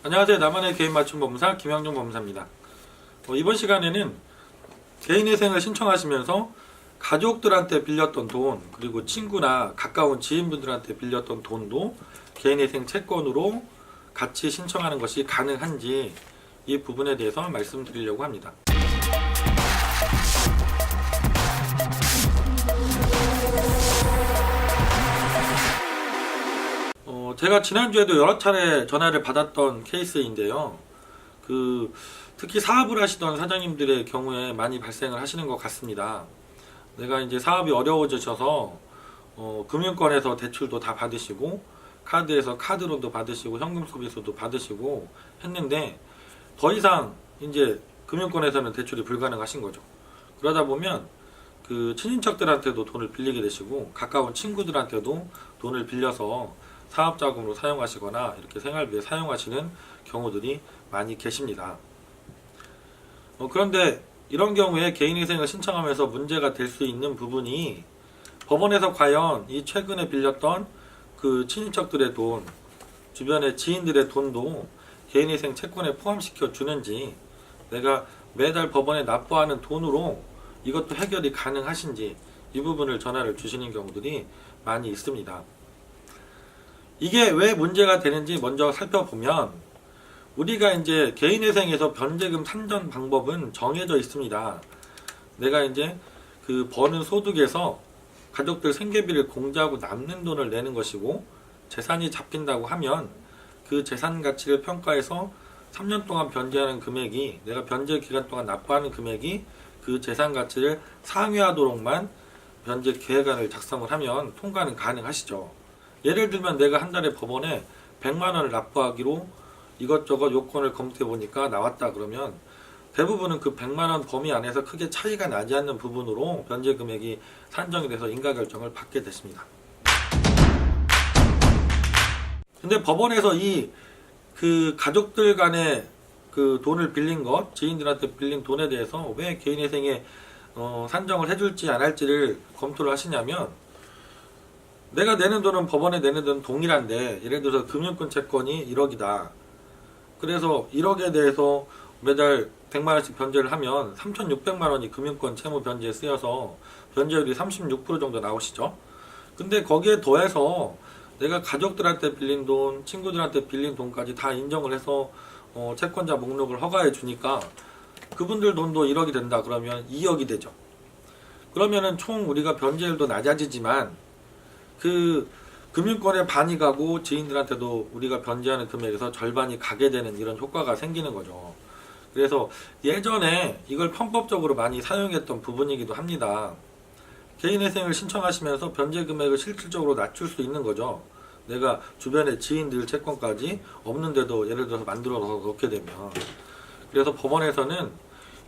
안녕하세요. 나만의 개인 맞춤 법무사 김영종 법무사입니다. 이번 시간에는 개인회생을 신청하시면서 가족들한테 빌렸던 돈, 그리고 친구나 가까운 지인분들한테 빌렸던 돈도 개인회생 채권으로 같이 신청하는 것이 가능한지 이 부분에 대해서 말씀드리려고 합니다. 제가 지난주에도 여러 차례 전화를 받았던 케이스인데요. 특히 사업을 하시던 사장님들의 경우에 많이 발생을 하시는 것 같습니다. 내가 이제 사업이 어려워지셔서 금융권에서 대출도 다 받으시고 카드에서 카드론도 받으시고 현금 소비수도 받으시고 했는데 더 이상 이제 금융권에서는 대출이 불가능하신 거죠. 그러다 보면 친인척들한테도 돈을 빌리게 되시고 가까운 친구들한테도 돈을 빌려서 사업자금으로 사용하시거나 이렇게 생활비에 사용하시는 경우들이 많이 계십니다. 그런데 이런 경우에 개인회생을 신청하면서 문제가 될 수 있는 부분이 법원에서 과연 이 최근에 빌렸던 친인척들의 돈, 주변의 지인들의 돈도 개인회생 채권에 포함시켜 주는지, 내가 매달 법원에 납부하는 돈으로 이것도 해결이 가능하신지 이 부분을 전화를 주시는 경우들이 많이 있습니다. 이게 왜 문제가 되는지 먼저 살펴보면, 우리가 이제 개인회생에서 변제금 산정 방법은 정해져 있습니다. 내가 이제 버는 소득에서 가족들 생계비를 공제하고 남는 돈을 내는 것이고, 재산이 잡힌다고 하면 그 재산 가치를 평가해서 3년 동안 변제하는 금액이, 내가 변제 기간 동안 납부하는 금액이 그 재산 가치를 상회하도록만 변제 계획안을 작성을 하면 통과는 가능하시죠. 예를 들면 내가 한 달에 법원에 100만 원을 납부하기로 이것저것 요건을 검토해 보니까 나왔다 그러면 대부분은 그 100만 원 범위 안에서 크게 차이가 나지 않는 부분으로 변제 금액이 산정이 돼서 인가 결정을 받게 됐습니다. 근데 법원에서 가족들 간에 돈을 빌린 것, 지인들한테 빌린 돈에 대해서 왜 개인회생에 산정을 해줄지 안 할지를 검토를 하시냐면, 내가 내는 돈은 법원에 내는 돈은 동일한데, 예를 들어서 금융권 채권이 1억이다. 그래서 1억에 대해서 매달 100만 원씩 변제를 하면 3,600만 원이 금융권 채무 변제에 쓰여서 변제율이 36% 정도 나오시죠. 근데 거기에 더해서 내가 가족들한테 빌린 돈, 친구들한테 빌린 돈까지 다 인정을 해서 채권자 목록을 허가해 주니까 그분들 돈도 1억이 된다 그러면 2억이 되죠. 그러면은 총 우리가 변제율도 낮아지지만 금융권에 반이 가고 지인들한테도 우리가 변제하는 금액에서 절반이 가게 되는 이런 효과가 생기는 거죠. 그래서 예전에 이걸 편법적으로 많이 사용했던 부분이기도 합니다. 개인회생을 신청하시면서 변제 금액을 실질적으로 낮출 수 있는 거죠. 내가 주변에 지인들 채권까지 없는데도 예를 들어서 만들어서 넣게 되면. 그래서 법원에서는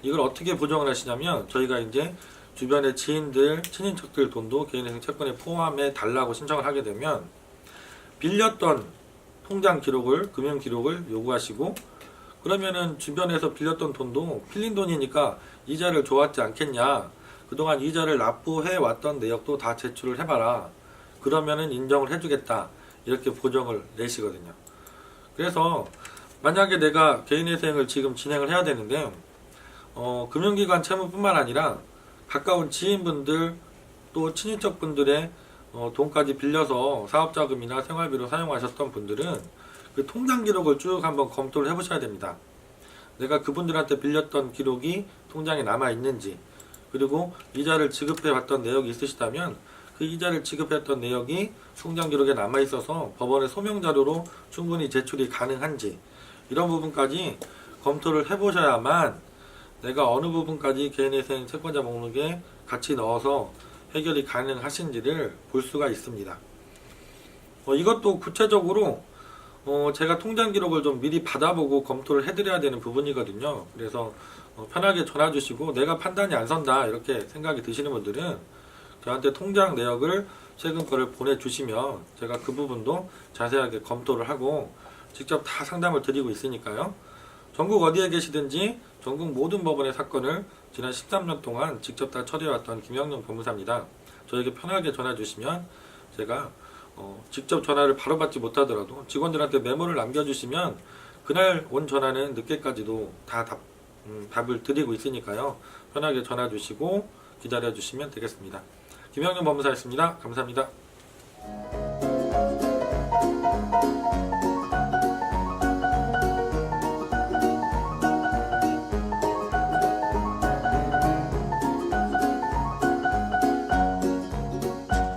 이걸 어떻게 보정을 하시냐면, 저희가 이제 주변의 지인들, 친인척들 돈도 개인회생 채권에 포함해 달라고 신청을 하게 되면 빌렸던 통장 기록을, 금융 기록을 요구하시고, 그러면은 주변에서 빌렸던 돈도 빌린 돈이니까 이자를 줘왔지 않겠냐, 그동안 이자를 납부해 왔던 내역도 다 제출을 해봐라, 그러면은 인정을 해주겠다, 이렇게 보정을 내시거든요. 그래서 만약에 내가 개인회생을 지금 진행을 해야 되는데 금융기관 채무뿐만 아니라 가까운 지인분들 또 친인척분들의 돈까지 빌려서 사업자금이나 생활비로 사용하셨던 분들은 그 통장 기록을 쭉 한번 검토를 해보셔야 됩니다. 내가 그분들한테 빌렸던 기록이 통장에 남아 있는지, 그리고 이자를 지급해 왔던 내역이 있으시다면 그 이자를 지급했던 내역이 통장 기록에 남아 있어서 법원의 소명 자료로 충분히 제출이 가능한지, 이런 부분까지 검토를 해보셔야만 내가 어느 부분까지 개인회생 채권자 목록에 같이 넣어서 해결이 가능하신지를 볼 수가 있습니다. 이것도 구체적으로 제가 통장 기록을 좀 미리 받아보고 검토를 해드려야 되는 부분이거든요. 그래서 편하게 전화 주시고 내가 판단이 안 선다 이렇게 생각이 드시는 분들은 저한테 통장 내역을 최근 거를 보내주시면 제가 그 부분도 자세하게 검토를 하고 직접 다 상담을 드리고 있으니까요. 전국 어디에 계시든지 전국 모든 법원의 사건을 지난 13년 동안 직접 다 처리해왔던 김영종 법무사입니다. 저에게 편하게 전화 주시면 제가 직접 전화를 바로 받지 못하더라도 직원들한테 메모를 남겨주시면 그날 온 전화는 늦게까지도 다 답을 드리고 있으니까요. 편하게 전화 주시고 기다려 주시면 되겠습니다. 김영준 법무사였습니다. 감사합니다.